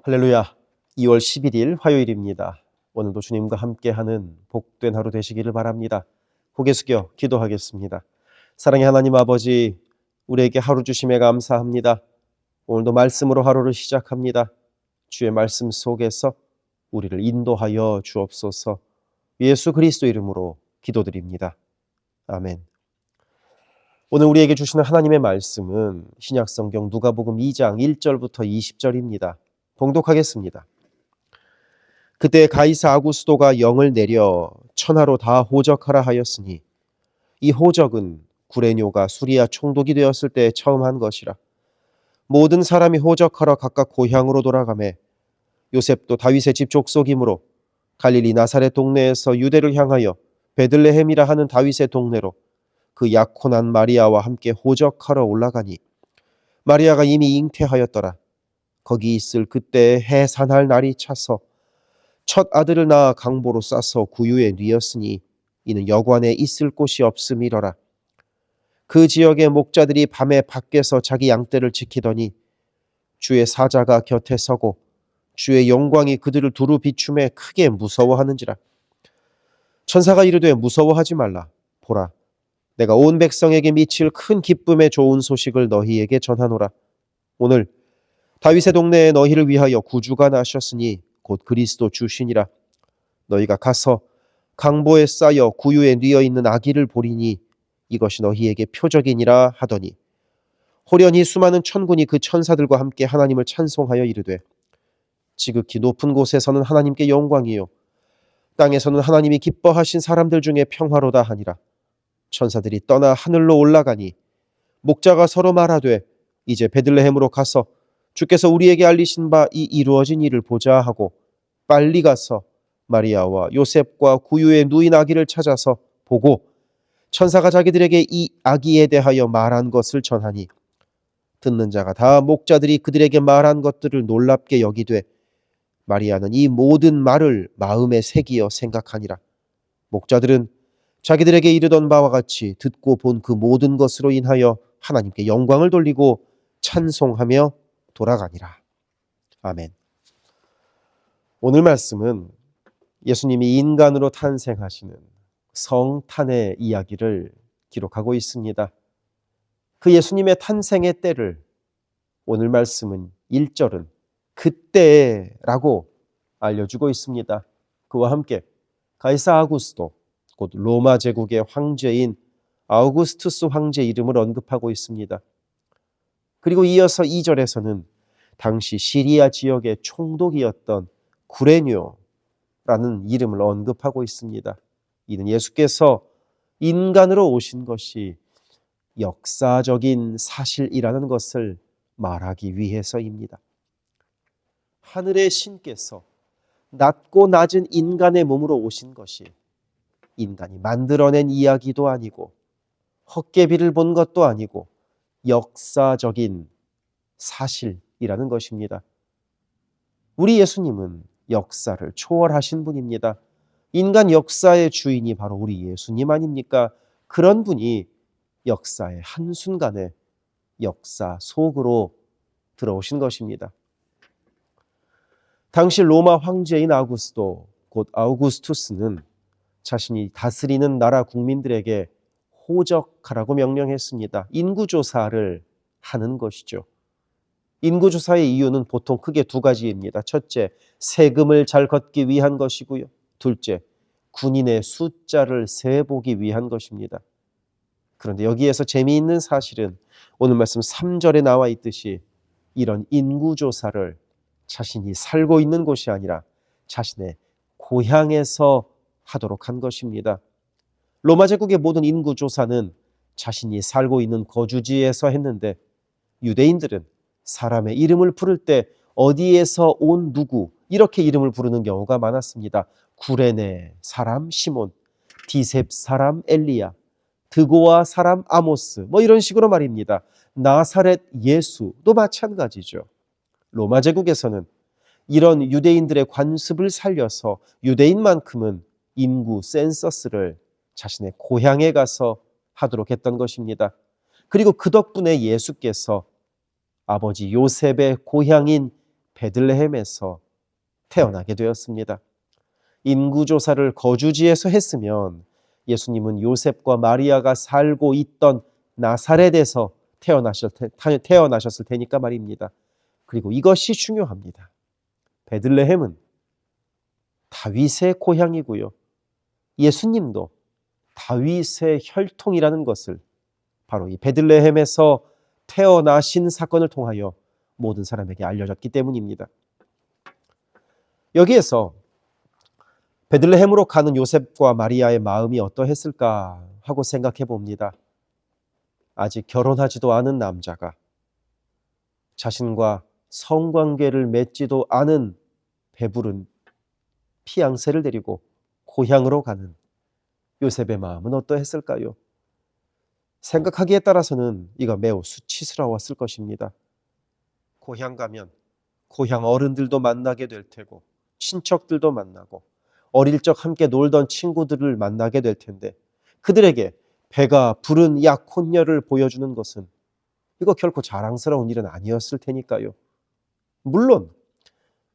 할렐루야. 2월 11일 화요일입니다. 오늘도 주님과 함께하는 복된 하루 되시기를 바랍니다. 고개 숙여 기도하겠습니다. 사랑의 하나님 아버지, 우리에게 하루 주심에 감사합니다. 오늘도 말씀으로 하루를 시작합니다. 주의 말씀 속에서 우리를 인도하여 주옵소서. 예수 그리스도 이름으로 기도드립니다. 아멘. 오늘 우리에게 주시는 하나님의 말씀은 신약성경 누가복음 2장 1절부터 20절입니다. 봉독하겠습니다. 그때 가이사 아구스도가 영을 내려 천하로 다 호적하라 하였으니 이 호적은 구레뇨가 수리아 총독이 되었을 때 처음 한 것이라. 모든 사람이 호적하러 각각 고향으로 돌아가매 요셉도 다윗의 집 족속이므로 갈릴리 나사렛 동네에서 유대를 향하여 베들레헴이라 하는 다윗의 동네로 그 약혼한 마리아와 함께 호적하러 올라가니 마리아가 이미 잉태하였더라. 거기 있을 그때 해산할 날이 차서 첫 아들을 낳아 강보로 싸서 구유에 뉘었으니 이는 여관에 있을 곳이 없음이러라. 그 지역의 목자들이 밤에 밖에서 자기 양떼를 지키더니 주의 사자가 곁에 서고 주의 영광이 그들을 두루 비춤에 크게 무서워하는지라. 천사가 이르되 무서워하지 말라. 보라, 내가 온 백성에게 미칠 큰 기쁨의 좋은 소식을 너희에게 전하노라. 오늘 다윗의 동네에 너희를 위하여 구주가 나셨으니 곧 그리스도 주시니라. 너희가 가서 강보에 쌓여 구유에 뉘어 있는 아기를 보리니 이것이 너희에게 표적이니라 하더니 호련히 수많은 천군이 그 천사들과 함께 하나님을 찬송하여 이르되 지극히 높은 곳에서는 하나님께 영광이요 땅에서는 하나님이 기뻐하신 사람들 중에 평화로다 하니라. 천사들이 떠나 하늘로 올라가니 목자가 서로 말하되 이제 베들레헴으로 가서 주께서 우리에게 알리신 바 이 이루어진 일을 보자 하고 빨리 가서 마리아와 요셉과 구유에 누인 아기를 찾아서 보고 천사가 자기들에게 이 아기에 대하여 말한 것을 전하니 듣는 자가 다 목자들이 그들에게 말한 것들을 놀랍게 여기되 마리아는 이 모든 말을 마음에 새기어 생각하니라. 목자들은 자기들에게 이르던 바와 같이 듣고 본 그 모든 것으로 인하여 하나님께 영광을 돌리고 찬송하며 돌아가니라. 아멘. 오늘 말씀은 예수님이 인간으로 탄생하시는 성탄의 이야기를 기록하고 있습니다. 그 예수님의 탄생의 때를 오늘 말씀은 1절은 그때라고 알려주고 있습니다. 그와 함께 가이사 아구스도, 곧 로마 제국의 황제인 아우구스투스 황제 이름을 언급하고 있습니다. 그리고 이어서 2절에서는 당시 시리아 지역의 총독이었던 구레뇨라는 이름을 언급하고 있습니다. 이는 예수께서 인간으로 오신 것이 역사적인 사실이라는 것을 말하기 위해서입니다. 하늘의 신께서 낮고 낮은 인간의 몸으로 오신 것이 인간이 만들어낸 이야기도 아니고 헛개비를 본 것도 아니고 역사적인 사실이라는 것입니다. 우리 예수님은 역사를 초월하신 분입니다. 인간 역사의 주인이 바로 우리 예수님 아닙니까? 그런 분이 역사의 한순간에 역사 속으로 들어오신 것입니다. 당시 로마 황제인 아구스도, 곧 아우구스투스는 자신이 다스리는 나라 국민들에게 호적하라고 명령했습니다. 인구조사를 하는 것이죠. 인구조사의 이유는 보통 크게 두 가지입니다. 첫째, 세금을 잘 걷기 위한 것이고요. 둘째, 군인의 숫자를 세보기 위한 것입니다. 그런데 여기에서 재미있는 사실은 오늘 말씀 3절에 나와 있듯이 이런 인구조사를 자신이 살고 있는 곳이 아니라 자신의 고향에서 하도록 한 것입니다. 로마 제국의 모든 인구조사는 자신이 살고 있는 거주지에서 했는데 유대인들은 사람의 이름을 부를 때 어디에서 온 누구 이렇게 이름을 부르는 경우가 많았습니다. 구레네 사람 시몬, 디셉 사람 엘리야, 드고아 사람 아모스 이런 식으로 말입니다. 나사렛 예수도 마찬가지죠. 로마 제국에서는 이런 유대인들의 관습을 살려서 유대인만큼은 인구 센서스를 자신의 고향에 가서 하도록 했던 것입니다. 그리고 그 덕분에 예수께서 아버지 요셉의 고향인 베들레헴에서 태어나게 되었습니다. 인구조사를 거주지에서 했으면 예수님은 요셉과 마리아가 살고 있던 나사렛에서 태어나셨을 테니까 말입니다. 그리고 이것이 중요합니다. 베들레헴은 다윗의 고향이고요. 예수님도 다윗의 혈통이라는 것을 바로 이 베들레헴에서 태어나신 사건을 통하여 모든 사람에게 알려졌기 때문입니다. 여기에서 베들레헴으로 가는 요셉과 마리아의 마음이 어떠했을까 하고 생각해 봅니다. 아직 결혼하지도 않은 남자가 자신과 성관계를 맺지도 않은 배부른 피앙세를 데리고 고향으로 가는 요셉의 마음은 어떠했을까요? 생각하기에 따라서는 이가 매우 수치스러웠을 것입니다. 고향 가면 고향 어른들도 만나게 될 테고 친척들도 만나고 어릴 적 함께 놀던 친구들을 만나게 될 텐데 그들에게 배가 부른 약혼녀를 보여주는 것은 이거 결코 자랑스러운 일은 아니었을 테니까요. 물론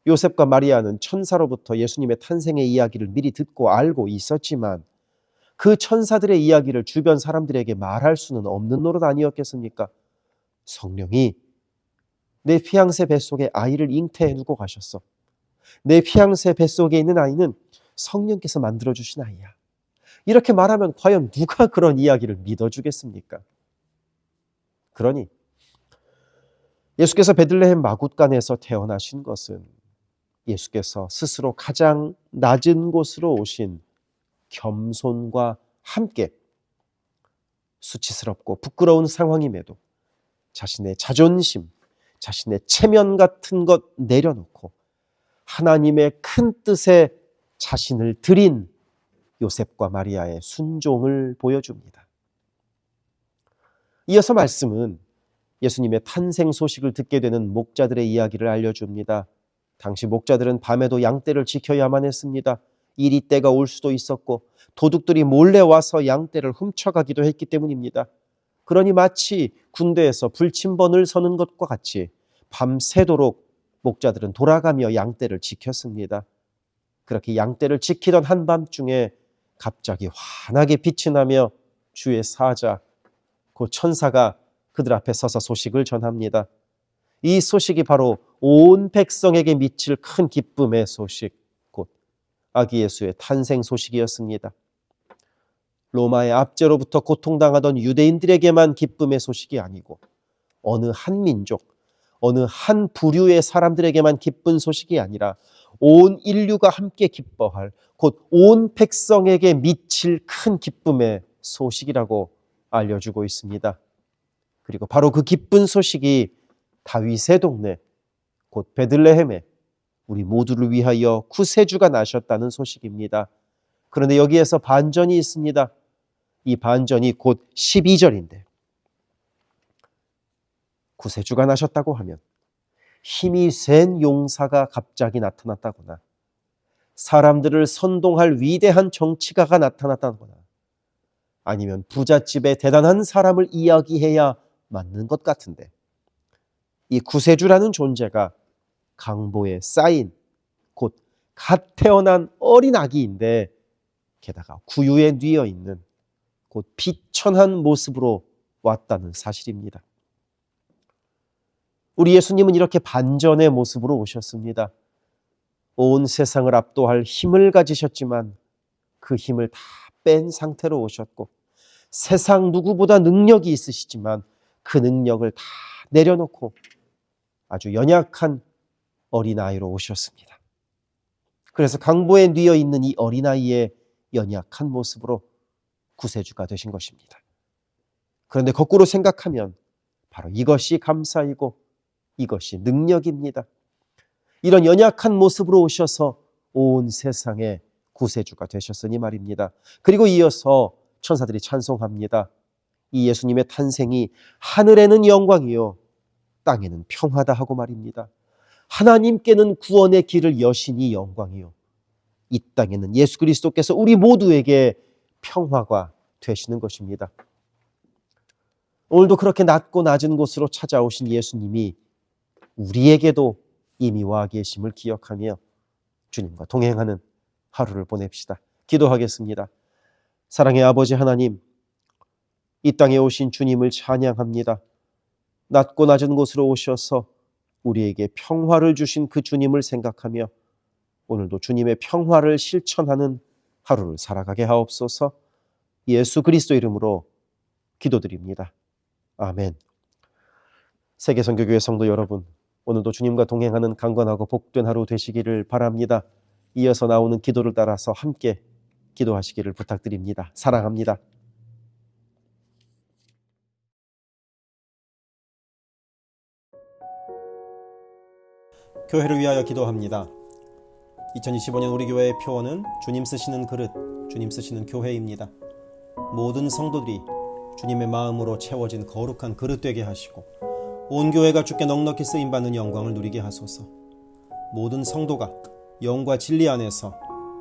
요셉과 마리아는 천사로부터 예수님의 탄생의 이야기를 미리 듣고 알고 있었지만 그 천사들의 이야기를 주변 사람들에게 말할 수는 없는 노릇 아니었겠습니까? 성령이 내 피앙세 뱃속에 아이를 잉태해 두고 가셨어. 내 피앙세 뱃속에 있는 아이는 성령께서 만들어주신 아이야. 이렇게 말하면 과연 누가 그런 이야기를 믿어주겠습니까? 그러니 예수께서 베들레헴 마굿간에서 태어나신 것은 예수께서 스스로 가장 낮은 곳으로 오신 겸손과 함께 수치스럽고 부끄러운 상황임에도 자신의 자존심, 자신의 체면 같은 것 내려놓고 하나님의 큰 뜻에 자신을 드린 요셉과 마리아의 순종을 보여줍니다. 이어서 말씀은 예수님의 탄생 소식을 듣게 되는 목자들의 이야기를 알려줍니다. 당시 목자들은 밤에도 양떼를 지켜야만 했습니다. 이리 때가 올 수도 있었고 도둑들이 몰래 와서 양떼를 훔쳐가기도 했기 때문입니다. 그러니 마치 군대에서 불침번을 서는 것과 같이 밤새도록 목자들은 돌아가며 양떼를 지켰습니다. 그렇게 양떼를 지키던 한밤중에 갑자기 환하게 빛이 나며 주의 사자, 그 천사가 그들 앞에 서서 소식을 전합니다. 이 소식이 바로 온 백성에게 미칠 큰 기쁨의 소식, 곧 아기 예수의 탄생 소식이었습니다. 로마의 압제로부터 고통당하던 유대인들에게만 기쁨의 소식이 아니고 어느 한 민족, 어느 한 부류의 사람들에게만 기쁜 소식이 아니라 온 인류가 함께 기뻐할, 곧 온 백성에게 미칠 큰 기쁨의 소식이라고 알려주고 있습니다. 그리고 바로 그 기쁜 소식이 다윗의 동네, 곧 베들레헴에 우리 모두를 위하여 구세주가 나셨다는 소식입니다. 그런데 여기에서 반전이 있습니다. 이 반전이 곧 12절인데 구세주가 나셨다고 하면 힘이 센 용사가 갑자기 나타났다거나 사람들을 선동할 위대한 정치가가 나타났다거나 아니면 부잣집의 대단한 사람을 이야기해야 맞는 것 같은데 이 구세주라는 존재가 강보에 쌓인 곧 갓 태어난 어린 아기인데 게다가 구유에 뉘어 있는 곧 비천한 모습으로 왔다는 사실입니다. 우리 예수님은 이렇게 반전의 모습으로 오셨습니다. 온 세상을 압도할 힘을 가지셨지만 그 힘을 다 뺀 상태로 오셨고 세상 누구보다 능력이 있으시지만 그 능력을 다 내려놓고 아주 연약한 어린아이로 오셨습니다. 그래서 강보에 뉘어 있는 이 어린아이의 연약한 모습으로 구세주가 되신 것입니다. 그런데 거꾸로 생각하면 바로 이것이 감사이고 이것이 능력입니다. 이런 연약한 모습으로 오셔서 온 세상의 구세주가 되셨으니 말입니다. 그리고 이어서 천사들이 찬송합니다. 이 예수님의 탄생이 하늘에는 영광이요 땅에는 평화다 하고 말입니다. 하나님께는 구원의 길을 여시니 영광이요 이 땅에는 예수 그리스도께서 우리 모두에게 평화가 되시는 것입니다. 오늘도 그렇게 낮고 낮은 곳으로 찾아오신 예수님이 우리에게도 이미 와 계심을 기억하며 주님과 동행하는 하루를 보냅시다. 기도하겠습니다. 사랑의 아버지 하나님, 이 땅에 오신 주님을 찬양합니다. 낮고 낮은 곳으로 오셔서 우리에게 평화를 주신 그 주님을 생각하며 오늘도 주님의 평화를 실천하는 하루를 살아가게 하옵소서. 예수 그리스도 이름으로 기도드립니다. 아멘. 세계선교교회 성도 여러분, 오늘도 주님과 동행하는 강건하고 복된 하루 되시기를 바랍니다. 이어서 나오는 기도를 따라서 함께 기도하시기를 부탁드립니다. 사랑합니다. 교회를 위하여 기도합니다. 2025년 우리 교회의 표어는 주님 쓰시는 그릇, 주님 쓰시는 교회입니다. 모든 성도들이 주님의 마음으로 채워진 거룩한 그릇 되게 하시고 온 교회가 주께 넉넉히 쓰임받는 영광을 누리게 하소서. 모든 성도가 영과 진리 안에서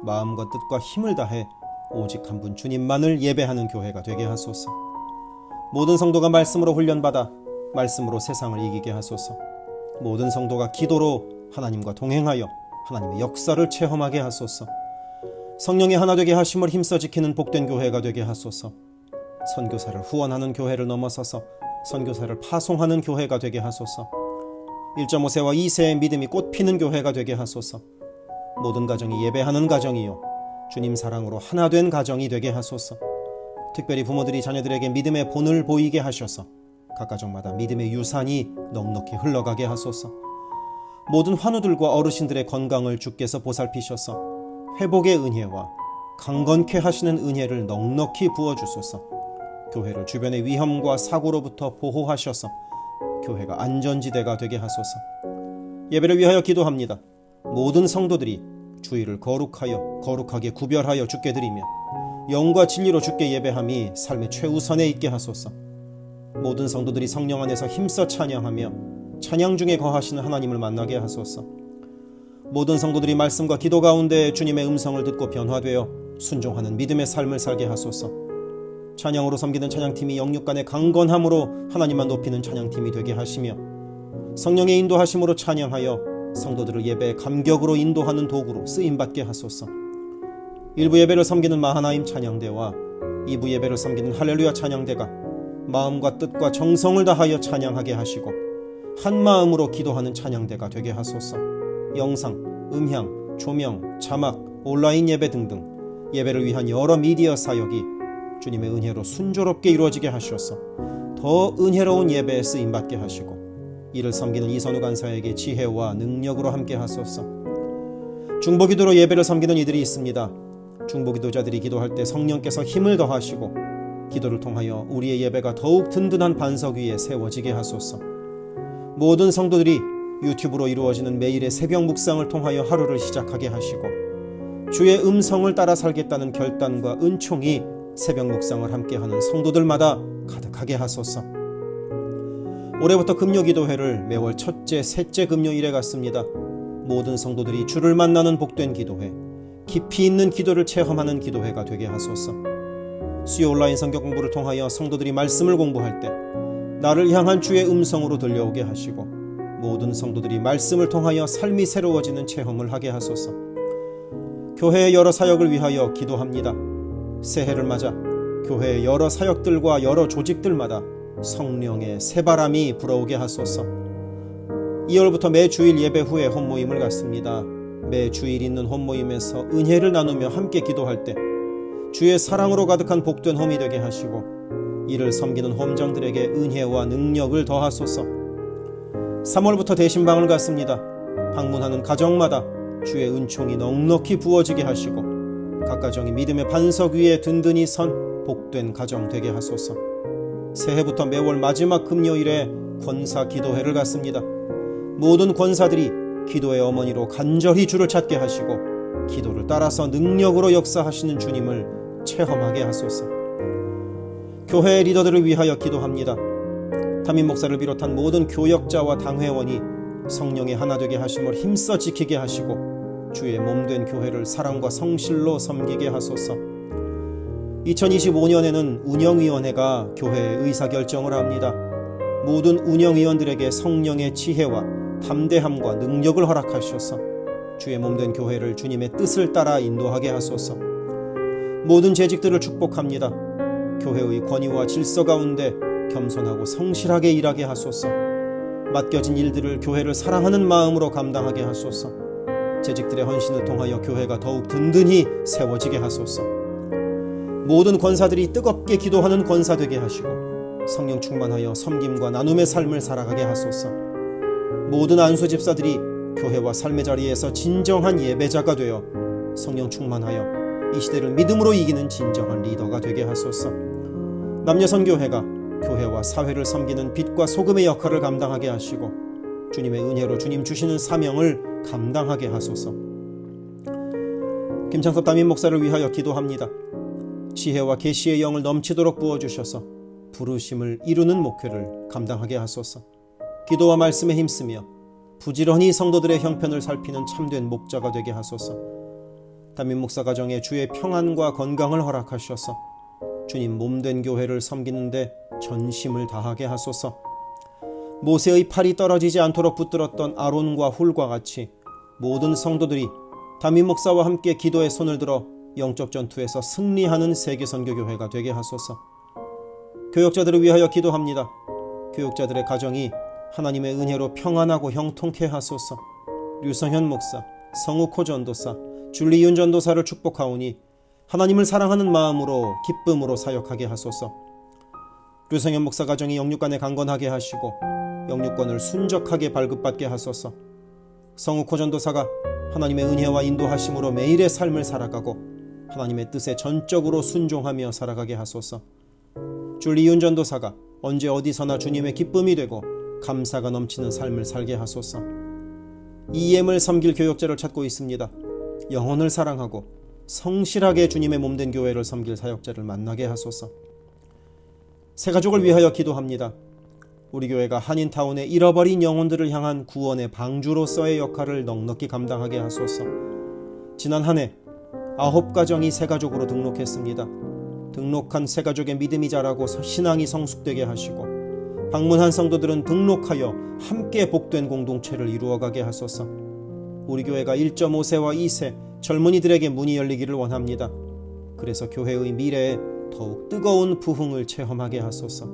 마음과 뜻과 힘을 다해 오직 한 분 주님만을 예배하는 교회가 되게 하소서. 모든 성도가 말씀으로 훈련받아 말씀으로 세상을 이기게 하소서. 모든 성도가 기도로 하나님과 동행하여 하나님의 역사를 체험하게 하소서. 성령의 하나 되게 하심을 힘써 지키는 복된 교회가 되게 하소서. 선교사를 후원하는 교회를 넘어서서 선교사를 파송하는 교회가 되게 하소서. 1.5세와 2세의 믿음이 꽃피는 교회가 되게 하소서. 모든 가정이 예배하는 가정이요 주님 사랑으로 하나 된 가정이 되게 하소서. 특별히 부모들이 자녀들에게 믿음의 본을 보이게 하셔서 각 가정마다 믿음의 유산이 넉넉히 흘러가게 하소서. 모든 환우들과 어르신들의 건강을 주께서 보살피셔서 회복의 은혜와 강건케 하시는 은혜를 넉넉히 부어주소서. 교회를 주변의 위험과 사고로부터 보호하셔서 교회가 안전지대가 되게 하소서. 예배를 위하여 기도합니다. 모든 성도들이 주일을 거룩하게 구별하여 주께 드리며 영과 진리로 주께 예배함이 삶의 최우선에 있게 하소서. 모든 성도들이 성령 안에서 힘써 찬양하며 찬양 중에 거하시는 하나님을 만나게 하소서. 모든 성도들이 말씀과 기도 가운데 주님의 음성을 듣고 변화되어 순종하는 믿음의 삶을 살게 하소서. 찬양으로 섬기는 찬양팀이 영육 간의 강건함으로 하나님만 높이는 찬양팀이 되게 하시며 성령의 인도하심으로 찬양하여 성도들을 예배의 감격으로 인도하는 도구로 쓰임받게 하소서. 1부 예배를 섬기는 마하나임 찬양대와 2부 예배를 섬기는 할렐루야 찬양대가 마음과 뜻과 정성을 다하여 찬양하게 하시고 한 마음으로 기도하는 찬양대가 되게 하소서. 영상, 음향, 조명, 자막, 온라인 예배 등등 예배를 위한 여러 미디어 사역이 주님의 은혜로 순조롭게 이루어지게 하셔서 더 은혜로운 예배에 쓰임받게 하시고 이를 섬기는 이선우 간사에게 지혜와 능력으로 함께 하소서. 중보기도로 예배를 섬기는 이들이 있습니다. 중보기도자들이 기도할 때 성령께서 힘을 더하시고 기도를 통하여 우리의 예배가 더욱 든든한 반석 위에 세워지게 하소서. 모든 성도들이 유튜브로 이루어지는 매일의 새벽 묵상을 통하여 하루를 시작하게 하시고 주의 음성을 따라 살겠다는 결단과 은총이 새벽 묵상을 함께하는 성도들마다 가득하게 하소서. 올해부터 금요기도회를 매월 첫째, 셋째 금요일에 갖습니다. 모든 성도들이 주를 만나는 복된 기도회, 깊이 있는 기도를 체험하는 기도회가 되게 하소서. 수요 온라인 성경 공부를 통하여 성도들이 말씀을 공부할 때 나를 향한 주의 음성으로 들려오게 하시고 모든 성도들이 말씀을 통하여 삶이 새로워지는 체험을 하게 하소서. 교회의 여러 사역을 위하여 기도합니다. 새해를 맞아 교회의 여러 사역들과 여러 조직들마다 성령의 새바람이 불어오게 하소서. 2월부터 매 주일 예배 후에 홈모임을 갖습니다. 매 주일 있는 홈모임에서 은혜를 나누며 함께 기도할 때 주의 사랑으로 가득한 복된 홈이 되게 하시고 이를 섬기는 홈장들에게 은혜와 능력을 더하소서. 3월부터 대신방을 갖습니다. 방문하는 가정마다 주의 은총이 넉넉히 부어지게 하시고 각 가정이 믿음의 반석 위에 든든히 선 복된 가정 되게 하소서. 새해부터 매월 마지막 금요일에 권사 기도회를 갖습니다. 모든 권사들이 기도의 어머니로 간절히 주를 찾게 하시고 기도를 따라서 능력으로 역사하시는 주님을 체험하게 하소서. 교회의 리더들을 위하여 기도합니다. 담임 목사를 비롯한 모든 교역자와 당회원이 성령의 하나 되게 하심을 힘써 지키게 하시고 주의 몸된 교회를 사랑과 성실로 섬기게 하소서. 2025년에는 운영위원회가 교회의 의사결정을 합니다. 모든 운영위원들에게 성령의 지혜와 담대함과 능력을 허락하셔서 주의 몸된 교회를 주님의 뜻을 따라 인도하게 하소서. 모든 재직들을 축복합니다. 교회의 권위와 질서 가운데 겸손하고 성실하게 일하게 하소서. 맡겨진 일들을 교회를 사랑하는 마음으로 감당하게 하소서. 재직들의 헌신을 통하여 교회가 더욱 든든히 세워지게 하소서. 모든 권사들이 뜨겁게 기도하는 권사 되게 하시고 성령 충만하여 섬김과 나눔의 삶을 살아가게 하소서. 모든 안수 집사들이 교회와 삶의 자리에서 진정한 예배자가 되어 성령 충만하여 이 시대를 믿음으로 이기는 진정한 리더가 되게 하소서. 남녀선교회가 교회와 사회를 섬기는 빛과 소금의 역할을 감당하게 하시고 주님의 은혜로 주님 주시는 사명을 감당하게 하소서. 김창섭 담임 목사를 위하여 기도합니다. 지혜와 계시의 영을 넘치도록 부어주셔서 부르심을 이루는 목회를 감당하게 하소서. 기도와 말씀에 힘쓰며 부지런히 성도들의 형편을 살피는 참된 목자가 되게 하소서. 담임 목사 가정에 주의 평안과 건강을 허락하셔서 주님 몸된 교회를 섬기는데 전심을 다하게 하소서. 모세의 팔이 떨어지지 않도록 붙들었던 아론과 훌과 같이 모든 성도들이 담임 목사와 함께 기도의 손을 들어 영적 전투에서 승리하는 세계선교교회가 되게 하소서. 교역자들을 위하여 기도합니다. 교역자들의 가정이 하나님의 은혜로 평안하고 형통케 하소서. 류성현 목사, 성욱호 전도사, 줄리윤 전도사를 축복하오니 하나님을 사랑하는 마음으로 기쁨으로 사역하게 하소서. 류성현 목사 가정이 영육간에 강건하게 하시고 영육권을 순적하게 발급받게 하소서. 성욱호 전도사가 하나님의 은혜와 인도하심으로 매일의 삶을 살아가고 하나님의 뜻에 전적으로 순종하며 살아가게 하소서. 줄리윤 전도사가 언제 어디서나 주님의 기쁨이 되고 감사가 넘치는 삶을 살게 하소서. EM을 섬길 교역자를 찾고 있습니다. 영혼을 사랑하고 성실하게 주님의 몸된 교회를 섬길 사역자를 만나게 하소서. 새가족을 위하여 기도합니다. 우리 교회가 한인타운의 잃어버린 영혼들을 향한 구원의 방주로서의 역할을 넉넉히 감당하게 하소서. 지난 한 해 9가정이 새가족으로 등록했습니다. 등록한 새가족의 믿음이 자라고 신앙이 성숙되게 하시고 방문한 성도들은 등록하여 함께 복된 공동체를 이루어가게 하소서. 우리 교회가 1.5세와 2세 젊은이들에게 문이 열리기를 원합니다. 그래서 교회의 미래에 더욱 뜨거운 부흥을 체험하게 하소서.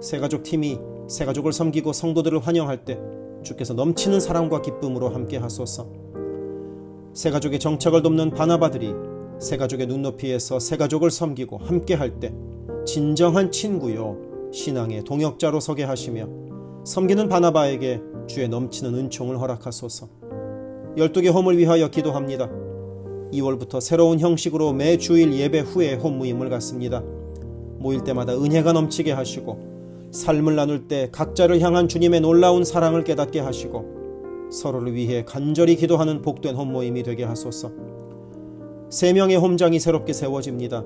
새가족 팀이 새가족을 섬기고 성도들을 환영할 때 주께서 넘치는 사랑과 기쁨으로 함께 하소서. 새가족의 정착을 돕는 바나바들이 새가족의 눈높이에서 새가족을 섬기고 함께 할 때 진정한 친구요 신앙의 동역자로 서게 하시며 섬기는 바나바에게 주의 넘치는 은총을 허락하소서. 12개 홈을 위하여 기도합니다. 2월부터 새로운 형식으로 매 주일 예배 후에 홈 모임을 갖습니다. 모일 때마다 은혜가 넘치게 하시고 삶을 나눌 때 각자를 향한 주님의 놀라운 사랑을 깨닫게 하시고 서로를 위해 간절히 기도하는 복된 홈 모임이 되게 하소서. 3명의 홈장이 새롭게 세워집니다.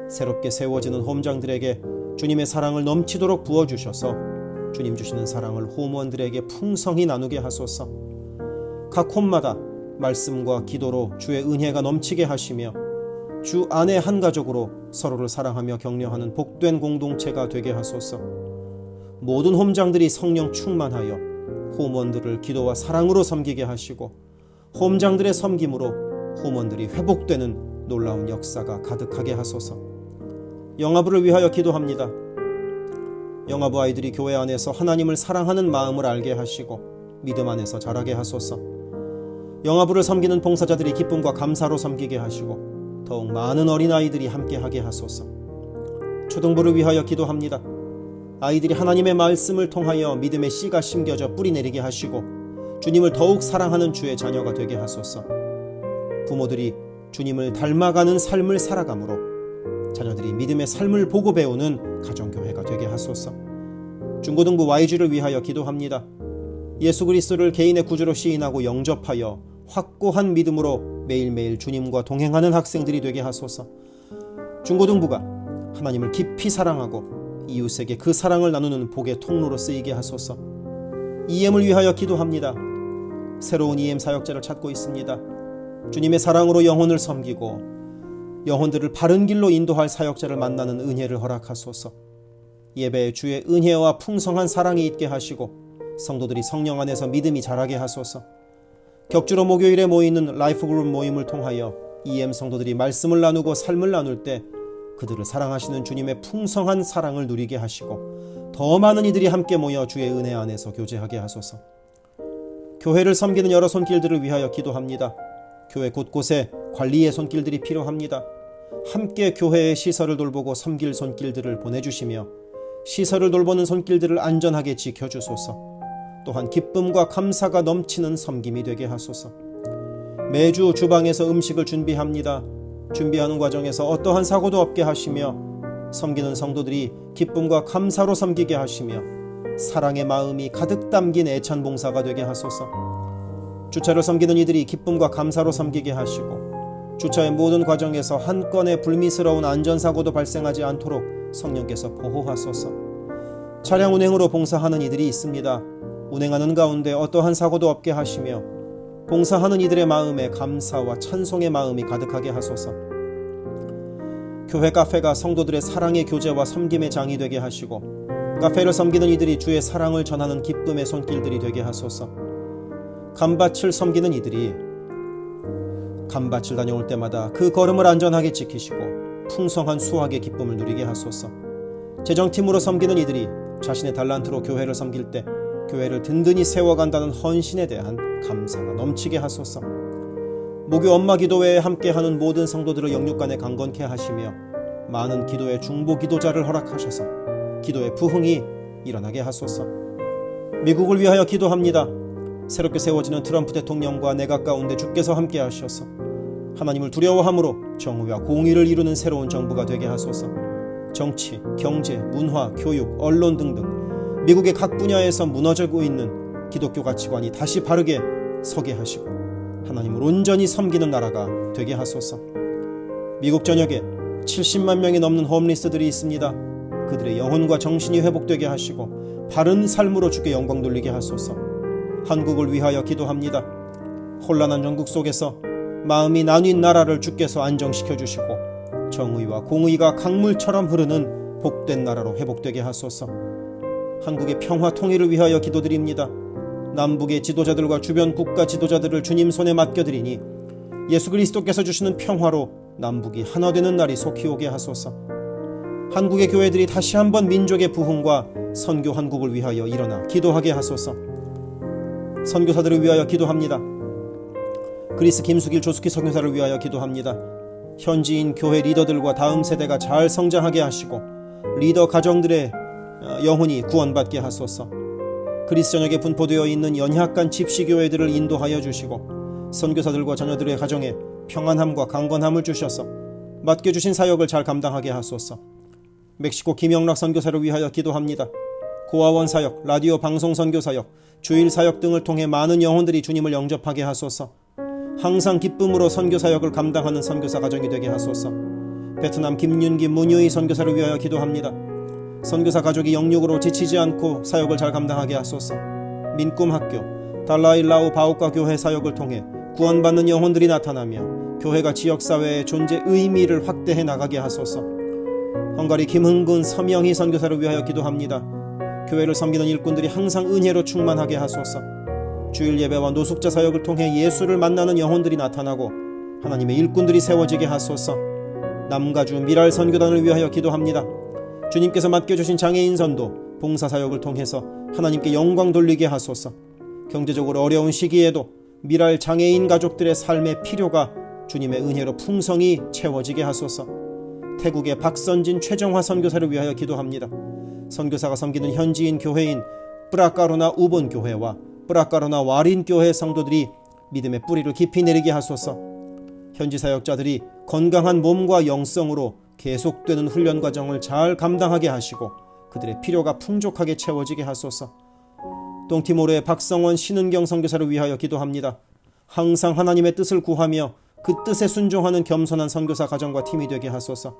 새롭게 세워지는 홈장들에게 주님의 사랑을 넘치도록 부어주셔서 주님 주시는 사랑을 홈원들에게 풍성히 나누게 하소서. 각 홈마다 말씀과 기도로 주의 은혜가 넘치게 하시며 주 안에 한 가족으로 서로를 사랑하며 격려하는 복된 공동체가 되게 하소서. 모든 홈장들이 성령 충만하여 홈원들을 기도와 사랑으로 섬기게 하시고 홈장들의 섬김으로 홈원들이 회복되는 놀라운 역사가 가득하게 하소서. 영아부를 위하여 기도합니다. 영아부 아이들이 교회 안에서 하나님을 사랑하는 마음을 알게 하시고 믿음 안에서 자라게 하소서. 영아부를 섬기는 봉사자들이 기쁨과 감사로 섬기게 하시고 더욱 많은 어린아이들이 함께하게 하소서. 초등부를 위하여 기도합니다. 아이들이 하나님의 말씀을 통하여 믿음의 씨가 심겨져 뿌리내리게 하시고 주님을 더욱 사랑하는 주의 자녀가 되게 하소서. 부모들이 주님을 닮아가는 삶을 살아가므로 자녀들이 믿음의 삶을 보고 배우는 가정교회가 되게 하소서. 중고등부 YG를 위하여 기도합니다. 예수 그리스도를 개인의 구주로 시인하고 영접하여 확고한 믿음으로 매일매일 주님과 동행하는 학생들이 되게 하소서. 중고등부가 하나님을 깊이 사랑하고 이웃에게 그 사랑을 나누는 복의 통로로 쓰이게 하소서. EM을 위하여 기도합니다. 새로운 EM 사역자를 찾고 있습니다. 주님의 사랑으로 영혼을 섬기고 영혼들을 바른 길로 인도할 사역자를 만나는 은혜를 허락하소서. 예배에 주의 은혜와 풍성한 사랑이 있게 하시고 성도들이 성령 안에서 믿음이 자라게 하소서. 격주로 목요일에 모이는 라이프그룹 모임을 통하여 EM 성도들이 말씀을 나누고 삶을 나눌 때 그들을 사랑하시는 주님의 풍성한 사랑을 누리게 하시고 더 많은 이들이 함께 모여 주의 은혜 안에서 교제하게 하소서. 교회를 섬기는 여러 손길들을 위하여 기도합니다. 교회 곳곳에 관리의 손길들이 필요합니다. 함께 교회의 시설을 돌보고 섬길 손길들을 보내주시며 시설을 돌보는 손길들을 안전하게 지켜주소서. 또한 기쁨과 감사가 넘치는 섬김이 되게 하소서. 매주 주방에서 음식을 준비합니다. 준비하는 과정에서 어떠한 사고도 없게 하시며 섬기는 성도들이 기쁨과 감사로 섬기게 하시며 사랑의 마음이 가득 담긴 애찬 봉사가 되게 하소서. 주차를 섬기는 이들이 기쁨과 감사로 섬기게 하시고 주차의 모든 과정에서 한 건의 불미스러운 안전사고도 발생하지 않도록 성령께서 보호하소서. 차량 운행으로 봉사하는 이들이 있습니다. 운행하는 가운데 어떠한 사고도 없게 하시며 봉사하는 이들의 마음에 감사와 찬송의 마음이 가득하게 하소서. 교회 카페가 성도들의 사랑의 교제와 섬김의 장이 되게 하시고 카페를 섬기는 이들이 주의 사랑을 전하는 기쁨의 손길들이 되게 하소서. 감밭을 섬기는 이들이 감밭을 다녀올 때마다 그 걸음을 안전하게 지키시고 풍성한 수확의 기쁨을 누리게 하소서. 재정팀으로 섬기는 이들이 자신의 달란트로 교회를 섬길 때 교회를 든든히 세워간다는 헌신에 대한 감사가 넘치게 하소서. 목요 엄마 기도회에 함께하는 모든 성도들을 영육간에 강건케 하시며 많은 기도의 중보 기도자를 허락하셔서 기도의 부흥이 일어나게 하소서. 미국을 위하여 기도합니다. 새롭게 세워지는 트럼프 대통령과 내각 가운데 주께서 함께 하셔서 하나님을 두려워함으로 정의와 공의를 이루는 새로운 정부가 되게 하소서. 정치, 경제, 문화, 교육, 언론 등등 미국의 각 분야에서 무너지고 있는 기독교 가치관이 다시 바르게 서게 하시고 하나님을 온전히 섬기는 나라가 되게 하소서. 미국 전역에 70만 명이 넘는 홈리스들이 있습니다. 그들의 영혼과 정신이 회복되게 하시고 바른 삶으로 주께 영광 돌리게 하소서. 한국을 위하여 기도합니다. 혼란한 전국 속에서 마음이 나뉜 나라를 주께서 안정시켜 주시고 정의와 공의가 강물처럼 흐르는 복된 나라로 회복되게 하소서. 한국의 평화 통일을 위하여 기도드립니다. 남북의 지도자들과 주변 국가 지도자들을 주님 손에 맡겨드리니 예수 그리스도께서 주시는 평화로 남북이 하나 되는 날이 속히 오게 하소서. 한국의 교회들이 다시 한번 민족의 부흥과 선교 한국을 위하여 일어나 기도하게 하소서. 선교사들을 위하여 기도합니다. 그리스 김수길 조숙희 선교사를 위하여 기도합니다. 현지인 교회 리더들과 다음 세대가 잘 성장하게 하시고 리더 가정들의 영혼이 구원받게 하소서. 그리스 전역에 분포되어 있는 연약한 집시교회들을 인도하여 주시고 선교사들과 자녀들의 가정에 평안함과 강건함을 주셔서 맡겨주신 사역을 잘 감당하게 하소서. 멕시코 김영락 선교사를 위하여 기도합니다. 고아원 사역, 라디오 방송 선교 사역, 주일 사역 등을 통해 많은 영혼들이 주님을 영접하게 하소서. 항상 기쁨으로 선교 사역을 감당하는 선교사 가정이 되게 하소서. 베트남 김윤기 문유희 선교사를 위하여 기도합니다. 선교사 가족이 영육으로 지치지 않고 사역을 잘 감당하게 하소서. 민꿈학교, 달라일라오 바오카 교회 사역을 통해 구원받는 영혼들이 나타나며 교회가 지역사회의 존재 의미를 확대해 나가게 하소서. 헝가리 김흥근 서명희 선교사를 위하여 기도합니다. 교회를 섬기는 일꾼들이 항상 은혜로 충만하게 하소서. 주일 예배와 노숙자 사역을 통해 예수를 만나는 영혼들이 나타나고 하나님의 일꾼들이 세워지게 하소서. 남가주 미랄 선교단을 위하여 기도합니다. 주님께서 맡겨주신 장애인 선도, 봉사사역을 통해서 하나님께 영광 돌리게 하소서. 경제적으로 어려운 시기에도 미랄 장애인 가족들의 삶의 필요가 주님의 은혜로 풍성히 채워지게 하소서. 태국의 박선진 최정화 선교사를 위하여 기도합니다. 선교사가 섬기는 현지인 교회인 뿌라카로나 우본 교회와 뿌라카로나 와린 교회 성도들이 믿음의 뿌리를 깊이 내리게 하소서. 현지 사역자들이 건강한 몸과 영성으로 계속되는 훈련 과정을 잘 감당하게 하시고 그들의 필요가 풍족하게 채워지게 하소서. 동티모르의 박성원 신은경 선교사를 위하여 기도합니다. 항상 하나님의 뜻을 구하며 그 뜻에 순종하는 겸손한 선교사 가정과 팀이 되게 하소서.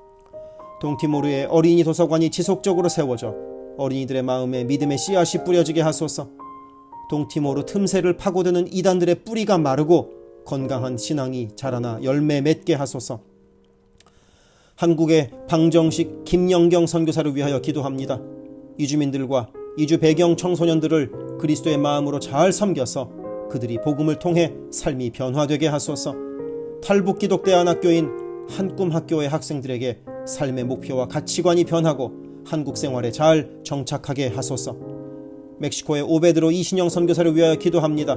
동티모르의 어린이 도서관이 지속적으로 세워져 어린이들의 마음에 믿음의 씨앗이 뿌려지게 하소서. 동티모르 틈새를 파고드는 이단들의 뿌리가 마르고 건강한 신앙이 자라나 열매 맺게 하소서. 한국의 방정식 김영경 선교사를 위하여 기도합니다. 이주민들과 이주 배경 청소년들을 그리스도의 마음으로 잘 섬겨서 그들이 복음을 통해 삶이 변화되게 하소서. 탈북기독대안학교인 한꿈학교의 학생들에게 삶의 목표와 가치관이 변하고 한국 생활에 잘 정착하게 하소서. 멕시코의 오베드로 이신영 선교사를 위하여 기도합니다.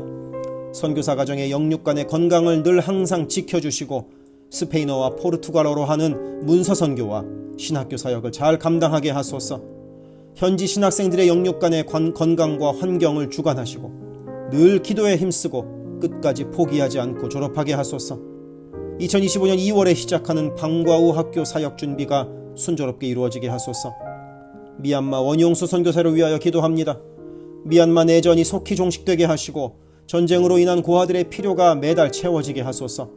선교사 가정의 영육간의 건강을 늘 항상 지켜주시고 스페인어와 포르투갈어로 하는 문서 선교와 신학교 사역을 잘 감당하게 하소서. 현지 신학생들의 영육간의 건강과 환경을 주관하시고 늘 기도에 힘쓰고 끝까지 포기하지 않고 졸업하게 하소서. 2025년 2월에 시작하는 방과 후 학교 사역 준비가 순조롭게 이루어지게 하소서. 미얀마 원용수 선교사를 위하여 기도합니다. 미얀마 내전이 속히 종식되게 하시고 전쟁으로 인한 고아들의 필요가 매달 채워지게 하소서.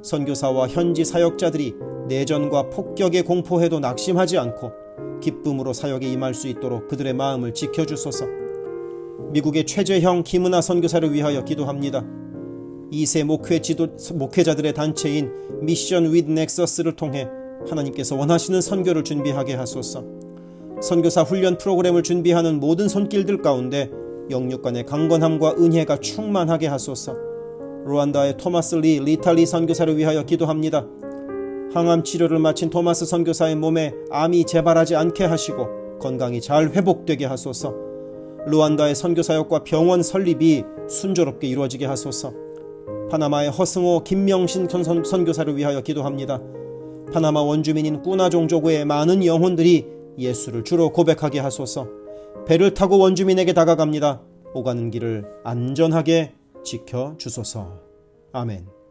선교사와 현지 사역자들이 내전과 폭격의 공포에도 낙심하지 않고 기쁨으로 사역에 임할 수 있도록 그들의 마음을 지켜주소서. 미국의 최재형 김은하 선교사를 위하여 기도합니다. 2세 목회자들의 단체인 미션 윗 넥서스를 통해 하나님께서 원하시는 선교를 준비하게 하소서. 선교사 훈련 프로그램을 준비하는 모든 손길들 가운데 영육간의 강건함과 은혜가 충만하게 하소서. 루안다의 토마스 리탈리 선교사를 위하여 기도합니다. 항암 치료를 마친 토마스 선교사의 몸에 암이 재발하지 않게 하시고 건강이 잘 회복되게 하소서. 루안다의 선교사역과 병원 설립이 순조롭게 이루어지게 하소서. 파나마의 허승호 김명신 선교사를 위하여 기도합니다. 파나마 원주민인 꾸나 종족의 많은 영혼들이 예수를 주로 고백하게 하소서. 배를 타고 원주민에게 다가갑니다. 오가는 길을 안전하게 지켜주소서. 아멘.